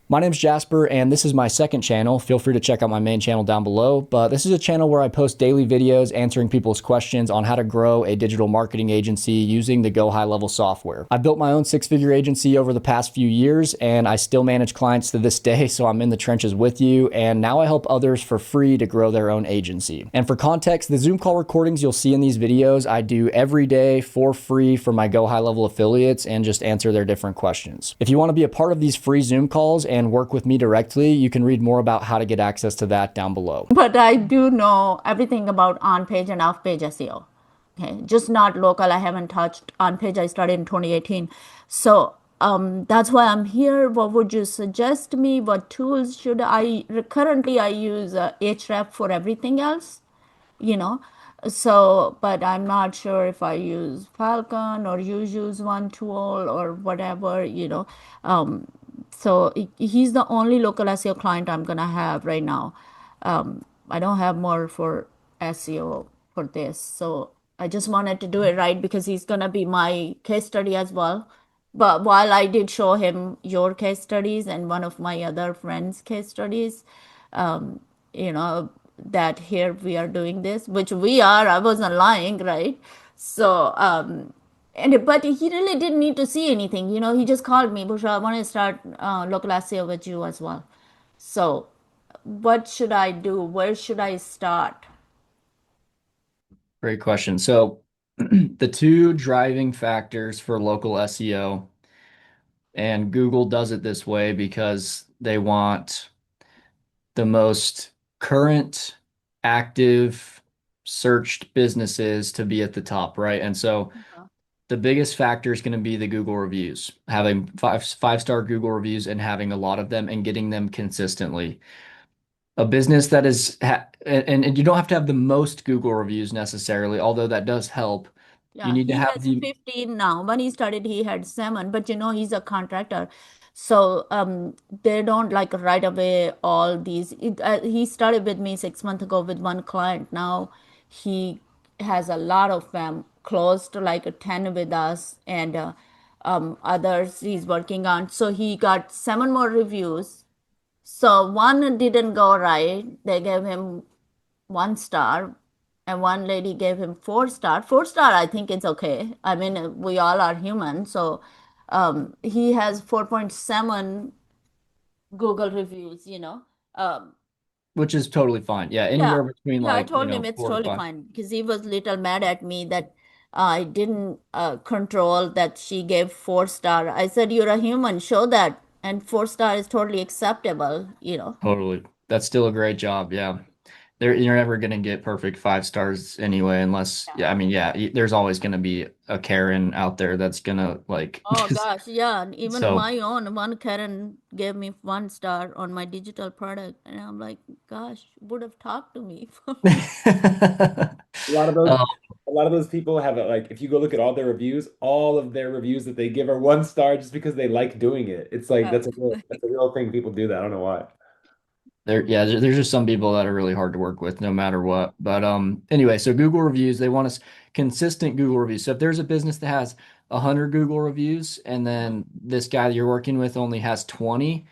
My name's Jasper, and this is my second channel. Feel free to check out my main channel down below. But this is a channel where I post daily videos answering people's questions on how to grow a digital marketing agency using the GoHighLevel software. I've built my own six-figure agency over the past few years, and I still manage clients to this day, so I'm in the trenches with you. And now I help others for free to grow their own agency. And for context, the Zoom call recordings you'll see in these videos, I do every day for free for my GoHighLevel affiliates and just answer their different questions. If you want to be a part of these free Zoom calls and work with me directly, you can read more about how to get access to that down below. But I do know everything about on-page and off-page SEO. Okay, just not local. I haven't touched on-page. I started in 2018. So that's why I'm here. What would you suggest me? What tools should I? Currently, I use Href for everything else, you know. So, but I'm not sure if I use Falcon or you use one tool or whatever. Um, so he's the only local SEO client I'm gonna have right now. I don't have more for SEO for this. So I just wanted to do it right because he's gonna be my case study as well. But while I did show him your case studies and one of my other friends' case studies, um, you know, that here we are doing this, which we are, I wasn't lying, right? So, but he really didn't need to see anything. He just called me, Bushra, I want to start local SEO with you as well. So, what should I do? Where should I start? Great question. So, the two driving factors for local SEO, and Google does it this way because they want the most current, active, searched businesses to be at the top, right? And so the biggest factor is going to be the Google reviews, having five-star Google reviews and having a lot of them and getting them consistently. A business that is, and you don't have to have the most Google reviews necessarily, although that does help. You Yeah, need to he have has the, 15 now. When he started, he had 7, but he's a contractor. So they don't like right away all these. He started with me 6 months ago with one client. Now he has a lot of them, close to like a 10 with us, and others he's working on. So he got 7 more reviews. So one didn't go right. They gave him 1 star, and one lady gave him 4 star. 4 star, I think it's okay. I mean, we all are human. So he has 4.7 Google reviews. Um, which is totally fine. Yeah, yeah, anywhere between yeah. I like, told him it's 4 to totally 5. fine because he was little mad at me that I didn't control that she gave 4 star. I said, "You're a human. Show that." And 4 star is totally acceptable. Totally. That's still a great job. Yeah. You're never going to get perfect 5 stars anyway, unless, Yeah. yeah, I mean, yeah, there's always going to be a Karen out there that's going to like, Oh gosh, yeah. And even so. my own one Karen gave me 1 star on my digital product, and I'm like, gosh, would have talked to me. A lot of those, Um, a lot of those people have it like if you go look at all their reviews, all of their reviews that they give are 1 star just because they like doing it. It's like Yeah. that's a real thing. People do that. I don't know why. yeah, there's just some people that are really hard to work with no matter what. But anyway, so Google reviews, they want us consistent Google reviews. So if there's a business that has 100 Google reviews and then this guy that you're working with only has 20,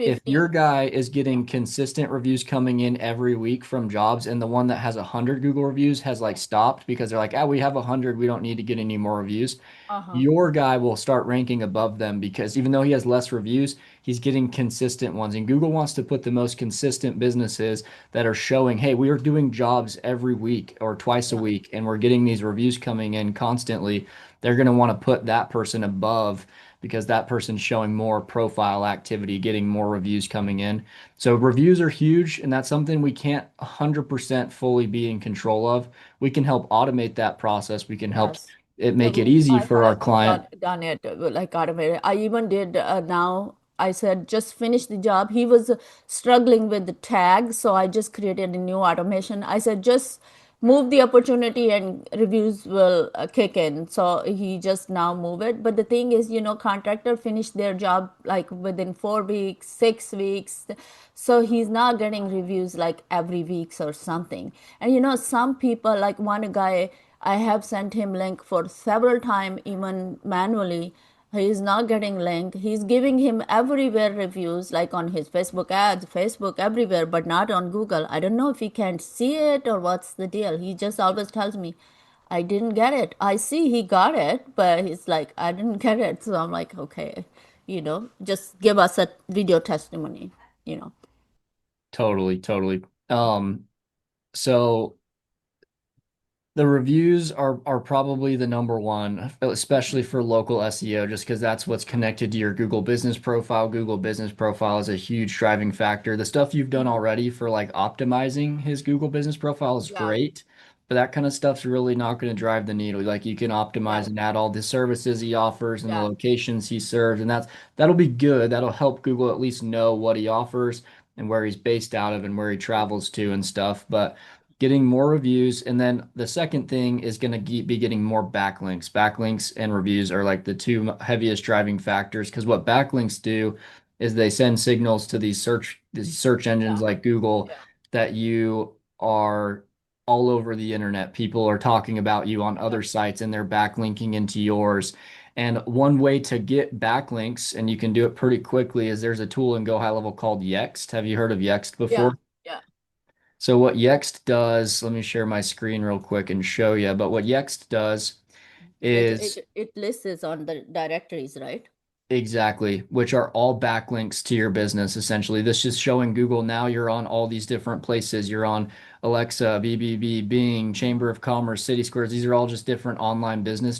if your 15. guy is getting consistent reviews coming in every week from jobs and the one that has 100 Google reviews has like stopped because they're like, ah, we have 100, we don't need to get any more reviews, Uh-huh. your guy will start ranking above them because even though he has less reviews, he's getting consistent ones. And Google wants to put the most consistent businesses that are showing, hey, we are doing jobs every week or twice a Yeah. week, and we're getting these reviews coming in constantly. They're going to want to put that person above because that person's showing more profile activity, getting more reviews coming in. So reviews are huge, and that's something we can't 100% fully be in control of. We can help automate that process. We can help Yes. it Yeah, make it easy I for our have client. done it like automated. I even did now. I said just finish the job. He was struggling with the tag, so I just created a new automation. I said just move the opportunity and reviews will kick in. So he just now move it. But the thing is, contractor finished their job like within 4 weeks, 6 weeks. So he's not getting reviews like every weeks or something. And some people like one guy. I have sent him link for several times, even manually, He's not getting link. He's giving him everywhere reviews, like on his Facebook ads, Facebook everywhere, but not on Google. I don't know if he can't see it or what's the deal. He just always tells me, I didn't get it. I see he got it, but he's like, I didn't get it. So I'm like, okay, just give us a video testimony, you know. Totally, totally. So the reviews are probably the number one, especially for local SEO, just because that's what's connected to your Google business profile. Google business profile is a huge driving factor. The stuff you've done Mhm. already for like optimizing his Google business profile is Yeah, great, but that kind of stuff's really not going to drive the needle. Like you can optimize right. and add all the services he offers and the Yeah, locations he serves, and that'll be good. That'll help Google at least know what he offers and where he's based out of and where he travels to and stuff. But getting more reviews. And then the second thing is going to be getting more backlinks. Backlinks and reviews are like the two heaviest driving factors because what backlinks do is they send signals to these search engines yeah, like Google yeah, that you are all over the internet. People are talking about you on yeah. other sites and they're backlinking into yours. And one way to get backlinks, and you can do it pretty quickly, is there's a tool in GoHighLevel called Yext. Have you heard of Yext Yeah, before? yeah. So what Yext does, let me share my screen real quick and show you. But what Yext does It is it lists on the directories, right? exactly, which are all backlinks to your business, essentially. This is showing Google now you're on all these different places. You're on Alexa, BBB, Bing, Chamber of Commerce, City Squares. These are all just different online business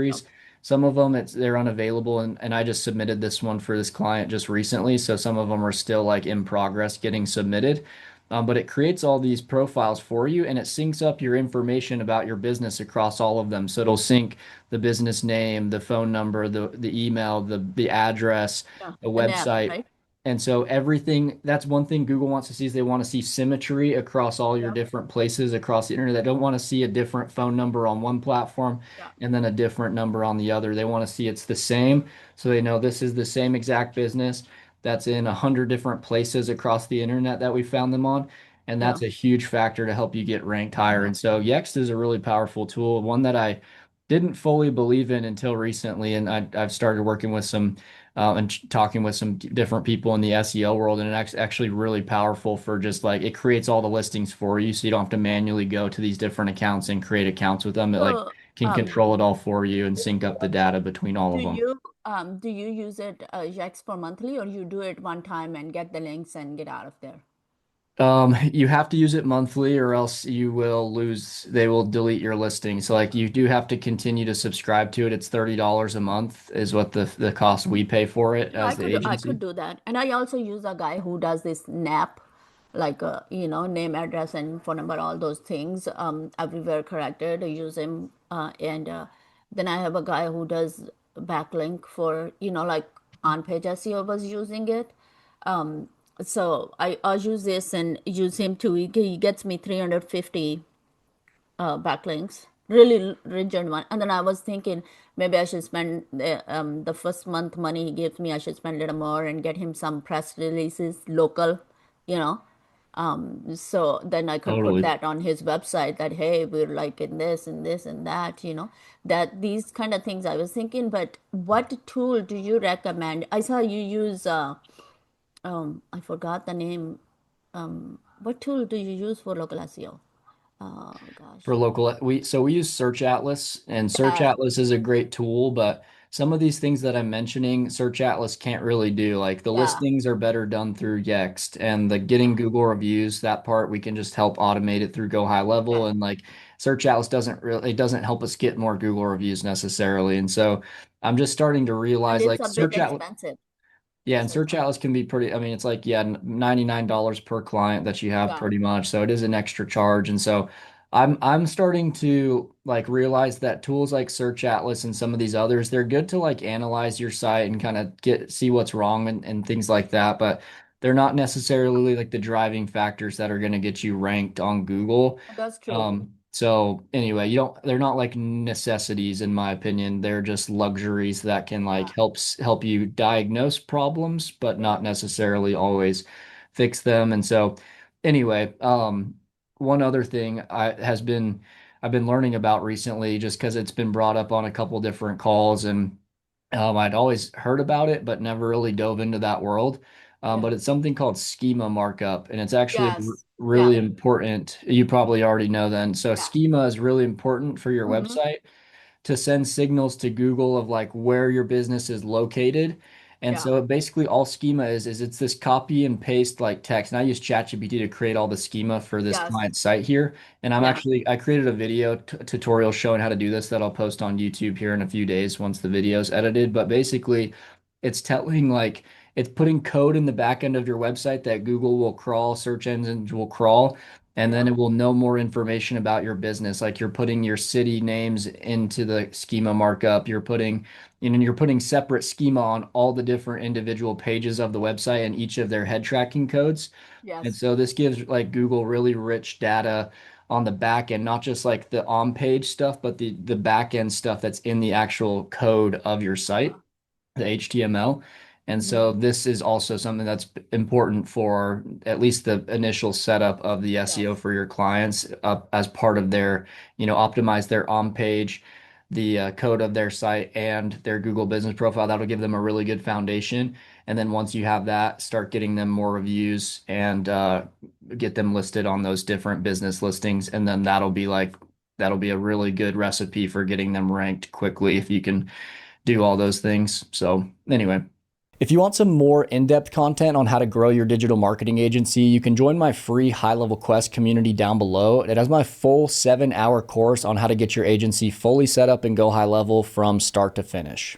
Yep. directories. Some of them they're unavailable and I just submitted this one for this client just recently. So some of them are still like in progress getting submitted. But it creates all these profiles for you and it syncs up your information about your business across all of them. So it'll sync the business name, the phone number, the email, the address, Yeah. the An app, website. right? And so everything, that's one thing Google wants to see is they want to see symmetry across all your Yep. different places across the internet. They don't want to see a different phone number on one platform Yeah. and then a different number on the other. They want to see it's the same. So they know this is the same exact business that's in 100 different places across the internet that we found them on. And Yeah. that's a huge factor to help you get ranked higher. And so Yext is a really powerful tool, one that I didn't fully believe in until recently, and I've started working with some and talking with some different people in the SEO world, and it's actually really powerful for just like it creates all the listings for you, so you don't have to manually go to these different accounts and create accounts with them. It like So, can control it all for you and sync up the data between all do of them. you do you use it Jax for monthly, or you do it one time and get the links and get out of there? You have to use it monthly or else you will lose, they will delete your listing. So like you do have to continue to subscribe to it. It's $30 a month is what the cost we pay for it Yeah, as the I could agency. do that. And I also use a guy who does this NAP, like name, address, and phone number, all those things, everywhere corrected. I use him, and then I have a guy who does backlink for, like on-page SEO was using it. Um, so I use this and use him too. He gets me 350 backlinks, really rigid one. And then I was thinking maybe I should spend the first month money he gives me, I should spend a little more and get him some press releases, local, you know. So then I could put Totally. that on his website that, hey, we're like in this and this and that, that these kind of things I was thinking. But what tool do you recommend? I saw you use, I forgot the name. What tool do you use for local SEO? Oh For gosh. local we use Search Atlas and Search Yeah. Atlas is a great tool, but some of these things that I'm mentioning, Search Atlas can't really do. Like the Yeah, listings are better done through Yext and the getting Google reviews, that part we can just help automate it through Go High yeah. Level and like Search Atlas doesn't really it doesn't help us get more Google reviews necessarily. And so I'm just starting to And realize it's like a bit Search Atlas expensive, yeah, and search Search out. Atlas can be pretty, I mean, it's like, yeah, $99 per client that you have Yeah, pretty much. So it is an extra charge. And so I'm starting to like realize that tools like Search Atlas and some of these others, they're good to like analyze your site and kind of see what's wrong and things like that. But they're not necessarily like the driving factors that are going to get you ranked on Google. that's true. So anyway, they're not like necessities in my opinion. They're just luxuries that can like Yeah, help you diagnose problems, but not necessarily always fix them. And so anyway, one other thing I've been learning about recently just because it's been brought up on a couple different calls and I'd always heard about it, but never really dove into that world. Yeah. But it's something called schema markup, and it's actually Yes. Yeah. really important. You probably already know then. So Yeah. schema is really important for your Mm-hmm. website to send signals to Google of like where your business is located. And Yeah. so basically all schema is it's this copy and paste like text. And I use ChatGPT to create all the schema for this Yes. client site here. And Yeah. I created a video tutorial showing how to do this that I'll post on YouTube here in a few days once the video's edited. But basically it's telling like it's putting code in the back end of your website that Google will crawl, search engines will crawl, and then Yeah. it will know more information about your business. Like you're putting your city names into the schema markup. You're putting separate schema on all the different individual pages of the website and each of their head tracking codes. And Yes. so this gives like Google really rich data on the back end, not just like the on page stuff, but the back end stuff that's in the actual code of your site, Yeah. the HTML. And Mm-hmm. so this is also something that's important for at least the initial setup of the SEO Yes. for your clients as part of their, optimize their on page, the code of their site and their Google business profile. That'll give them a really good foundation. And then once you have that, start getting them more reviews and get them listed on those different business listings. And then that'll be a really good recipe for getting them ranked quickly if you can do all those things. So, anyway. If you want some more in-depth content on how to grow your digital marketing agency, you can join my free HighLevel Quest community down below. It has my full 7-hour course on how to get your agency fully set up and go high level from start to finish.